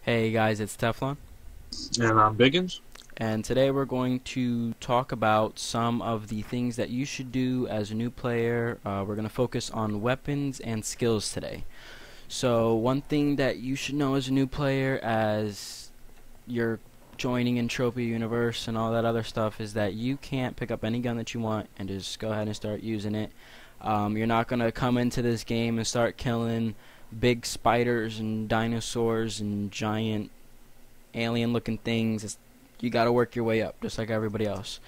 Hey guys, it's Teflon, And I'm Bigginzz. and today we're going to talk about some of the things that you should do as a new player. We're going to focus on weapons and skills today. So, one thing that you should know as a new player, as you're joining Entropia Universe and all that other stuff, is that you can't pick up any gun that you want and just go ahead and start using it. You're not going to come into this game and start killing big spiders and dinosaurs and giant alien looking things. You got to work your way up just like everybody else.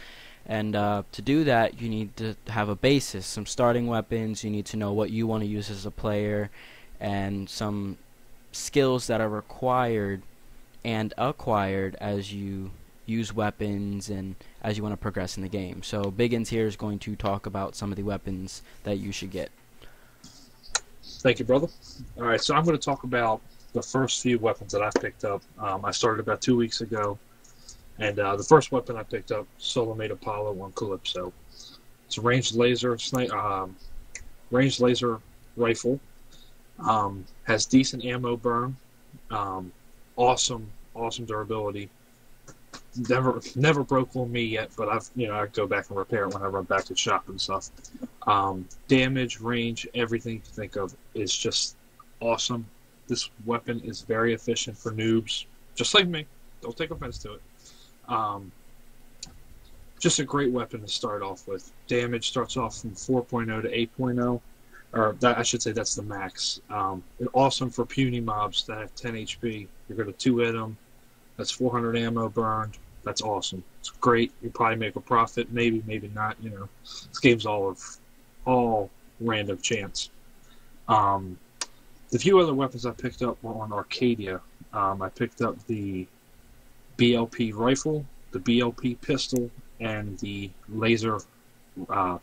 And to do that, you need to have a basis, some starting weapons. You need to know what you want to use as a player, and some skills that are required and acquired as you use weapons and as you want to progress in the game. So Bigginz here is going to talk about some of the weapons that you should get. Thank you, brother. All right, so I'm going to talk about the first few weapons that I've picked up. I started about 2 weeks ago, and the first weapon I picked up, solo made Apollo on Calypso. It's a ranged laser rifle. Has decent ammo burn. Awesome durability. Never broke on me yet, but I go back and repair it when I run back to shop and stuff. Damage, range, everything you can think of is just awesome. This weapon is very efficient for noobs, just like me. Don't take offense to it. Um, just a great weapon to start off with. Damage starts off from 4.0 to 8.0, or that, I should say that's the max. Awesome for puny mobs that have 10 HP. You're going to two-hit them. That's 400 ammo burned. That's awesome. It's great. You probably make a profit. Maybe not. This game's all random chance. The few other weapons I picked up were on Arcadia. I picked up the BLP rifle, the BLP pistol, and the laser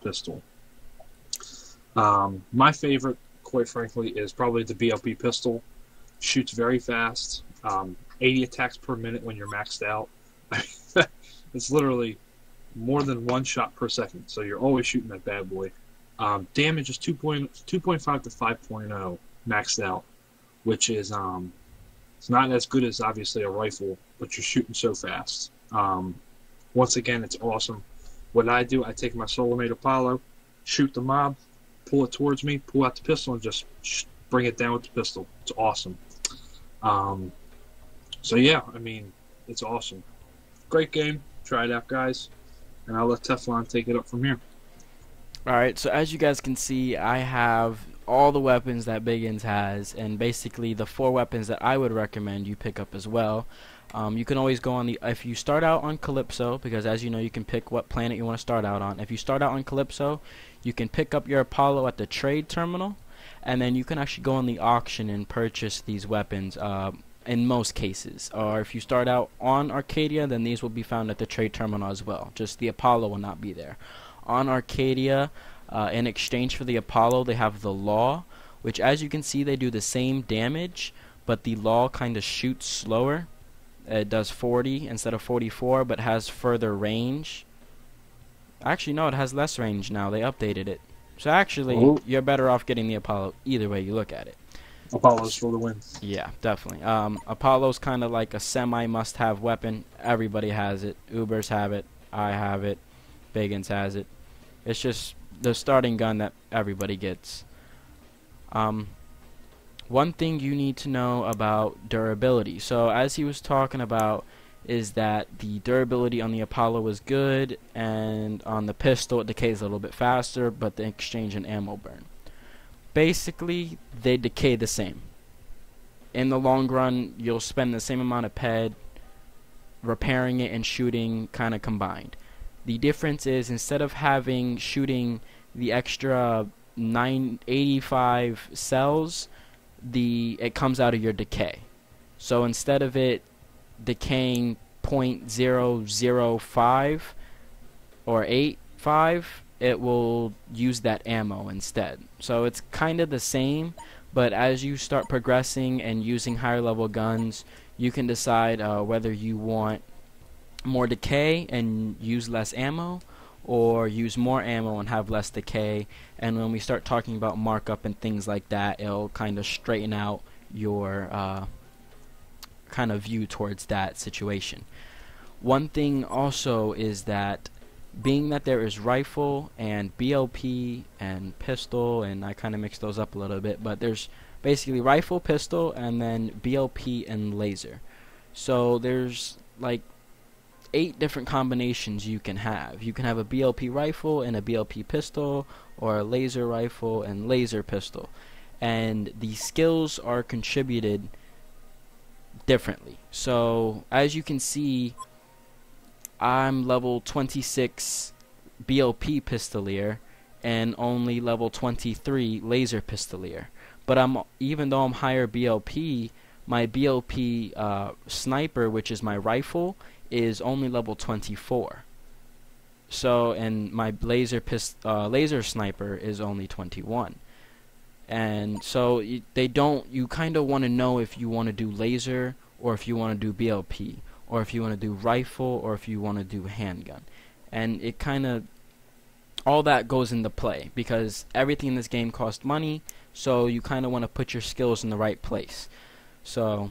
pistol. My favorite, quite frankly, is probably the BLP pistol. Shoots very fast. 80 attacks per minute when you're maxed out. It's literally more than one shot per second, so you're always shooting that bad boy. Damage is 2.5 to 5.0 maxed out, which is it's not as good as obviously a rifle, but you're shooting so fast. Once again, it's awesome. What I do, I take my Solimate Apollo, shoot the mob, pull it towards me, pull out the pistol, and just bring it down with the pistol. It's awesome. So yeah, I mean, it's awesome. Great game. Try it out, guys. And I'll let Teflon take it up from here. Alright, so as you guys can see, I have all the weapons that Bigginz has, and basically the 4 weapons that I would recommend you pick up as well. You can always go on if you start out on Calypso, because as you know, you can pick what planet you want to start out on. If you start out on Calypso, you can pick up your Apollo at the trade terminal, and then you can actually go on the auction and purchase these weapons in most cases. Or if you start out on Arcadia, then these will be found at the trade terminal as well. Just the Apollo will not be there. On Arcadia, in exchange for the Apollo, they have the Law, which as you can see, they do the same damage, but the Law kind of shoots slower. It does 40 instead of 44, but has further range. Actually, no, it has less range now. They updated it. So actually, Oh, you're better off getting the Apollo either way you look at it. Apollo's for the win. Yeah, definitely. Apollo's kind of like a semi-must-have weapon. Everybody has it. Ubers have it. I have it. Bigginz has it. It's just the starting gun that everybody gets. One thing you need to know about durability. So as he was talking about, is that the durability on the Apollo is good, and on the pistol it decays a little bit faster, but the exchange and ammo burn. Basically, they decay the same. In the long run, you'll spend the same amount of ped repairing it and shooting kind of combined. The difference is, instead of shooting the extra 985 cells, it comes out of your decay. So instead of it decaying 0.005 or 85, it will use that ammo instead. So it's kind of the same, but as you start progressing and using higher level guns, you can decide whether you want more decay and use less ammo, or use more ammo and have less decay. And when we start talking about markup and things like that, it'll kind of straighten out your kind of view towards that situation. One thing also is that being that there is rifle and BLP and pistol, and I kind of mix those up a little bit, but there's basically rifle, pistol, and then BLP and laser. So there's like 8 different combinations you can have. You can have a BLP rifle and a BLP pistol, or a laser rifle and laser pistol. And the skills are contributed differently. So as you can see, I'm level 26 BLP pistolier and only level 23 laser pistolier. But even though I'm higher BLP, my BLP sniper, which is my rifle, is only level 24. So, and my laser sniper is only 21. And so you kind of want to know if you want to do laser or if you want to do BLP, or if you want to do rifle or if you want to do handgun. And it kind of, all that goes into play because everything in this game costs money, so you kind of want to put your skills in the right place. So,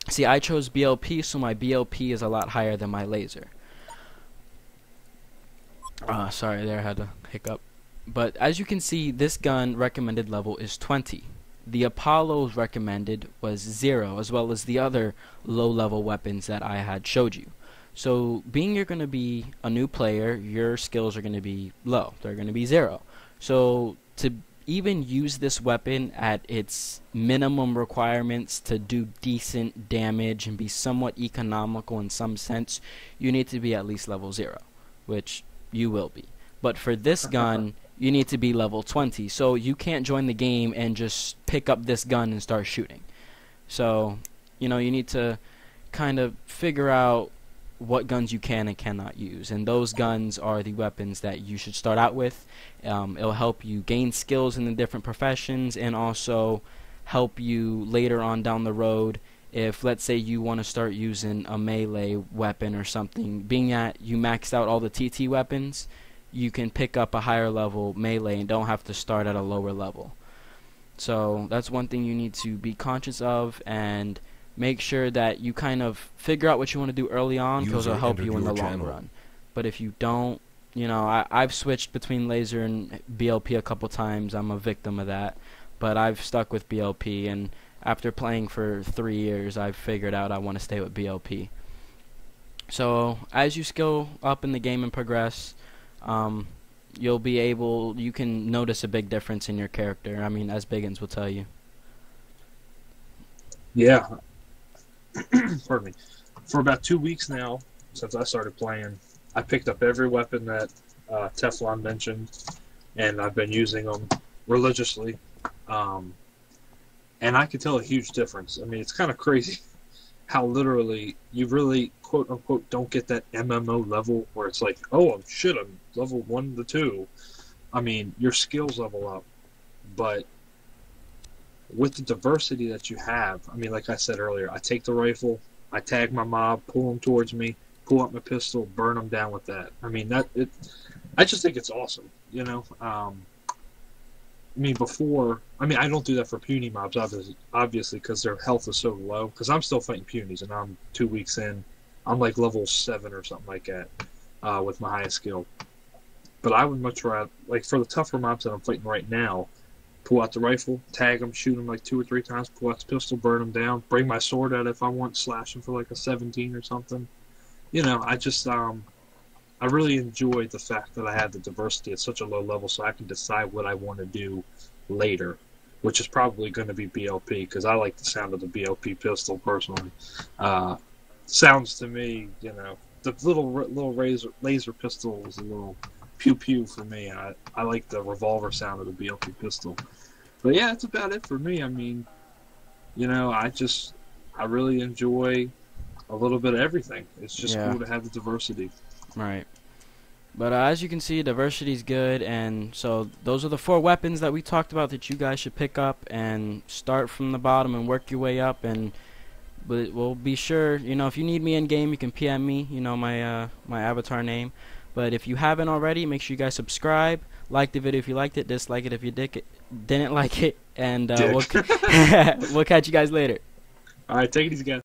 see, I chose BLP, so my BLP is a lot higher than my laser. Sorry there, I had a hiccup. But as you can see, this gun recommended level is 20. The Apollo's recommended was 0, as well as the other low-level weapons that I had showed you. So, being you're going to be a new player, your skills are going to be low. They're going to be 0. So, to even use this weapon at its minimum requirements to do decent damage and be somewhat economical in some sense, you need to be at least level 0, which you will be. But for this gun, you need to be level 20, so you can't join the game and just pick up this gun and start shooting. So, you know, you need to kind of figure out what guns you can and cannot use, and those guns are the weapons that you should start out with. It'll help you gain skills in the different professions and also help you later on down the road if, let's say, you want to start using a melee weapon or something. Being that you maxed out all the TT weapons, you can pick up a higher level melee and don't have to start at a lower level. So that's one thing you need to be conscious of, and make sure that you kind of figure out what you want to do early on, because it'll help you in the long run. But if you don't, you know, I've switched between laser and BLP a couple times. I'm a victim of that, but I've stuck with BLP, and after playing for 3 years, I've figured out I want to stay with BLP. So as you skill up in the game and progress, you can notice a big difference in your character. I mean, as Bigginzz will tell you. Yeah. Pardon me. For about 2 weeks now, since I started playing, I picked up every weapon that Teflon mentioned, and I've been using them religiously. And I can tell a huge difference. I mean, it's kind of crazy how literally you really, quote unquote, don't get that MMO level where it's like, oh, shit, I'm level 1 to 2. I mean, your skills level up. But with the diversity that you have, I mean, like I said earlier, I take the rifle, I tag my mob, pull them towards me, pull out my pistol, burn them down with that. I mean, I just think it's awesome, you know? I mean, I don't do that for puny mobs, obviously, because their health is so low. Because I'm still fighting punies, and I'm 2 weeks in. I'm like level 7 or something like that with my highest skill. But I would much rather, like for the tougher mobs that I'm fighting right now, pull out the rifle, tag them, shoot them like 2 or 3 times, pull out the pistol, burn them down, bring my sword out if I want, slash them for like a 17 or something. You know, I just, I really enjoyed the fact that I had the diversity at such a low level, so I can decide what I want to do later, which is probably going to be BLP, because I like the sound of the BLP pistol personally. Sounds to me, you know, the little laser pistol is a little pew pew for me. I like the revolver sound of the BLP pistol. But yeah, that's about it for me. I mean, you know, I really enjoy a little bit of everything. It's just cool to have the diversity. Right. But as you can see, diversity is good, and so those are the 4 weapons that we talked about that you guys should pick up and start from the bottom and work your way up. And we'll be sure, you know, if you need me in game, you can PM me. You know my my avatar name. But if you haven't already, make sure you guys subscribe, like the video if you liked it, dislike it if you didn't like it, and we'll catch you guys later. All right, take it easy, guys.